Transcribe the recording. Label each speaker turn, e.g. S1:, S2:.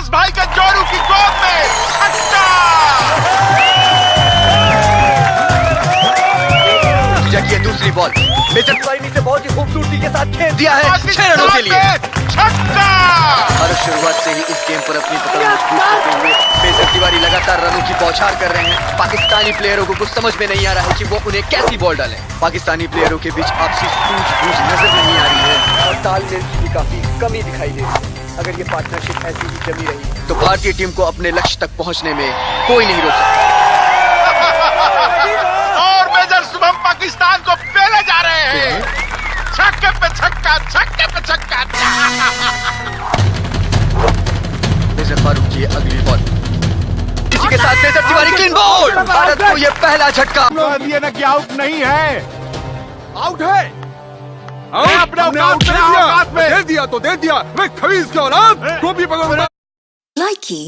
S1: आकाश भाई के जोरू की गोद में छक्का।
S2: ये दूसरी बॉल मेजर तिवारी ने बहुत ही खूबसूरती के साथ खेल दिया है 6 रनों के लिए
S1: छक्का।
S2: और शुरुआत से ही इस गेम पर अपनी पकड़ मजबूत करते हुए मेजर तिवारी लगातार रनों की बौछार कर रहे हैं। पाकिस्तानी प्लेयरों को कुछ समझ में नहीं आ रहा है कि वो उन्हें कैसी बॉल डालें। पाकिस्तानी प्लेयरों के बीच आपसी सूझबूझ नजर नहीं आ रही है और तालमेल की भी काफी कमी दिखाई दे रही है। अगर ये पार्टनरशिप ऐसी ही जमी रही तो भारतीय टीम को अपने लक्ष्य तक पहुंचने में कोई नहीं रोक सकता।
S1: और मेजर शुभम पाकिस्तान को पेले जा रहे हैं। छक्के पे छक्का, छक्के पे छक्का।
S2: मेजर फारूक की अगली बॉल इसी के साथ major Tiwari clean ball. Bharat को ये पहला झटका।
S1: दिए ना कि आउट नहीं है,
S3: आउट है।
S1: अपने औकात में
S3: दे दिया तो दे दिया। मैं खबीज की औलाद टोपी पकड़ूंगा।
S4: Likey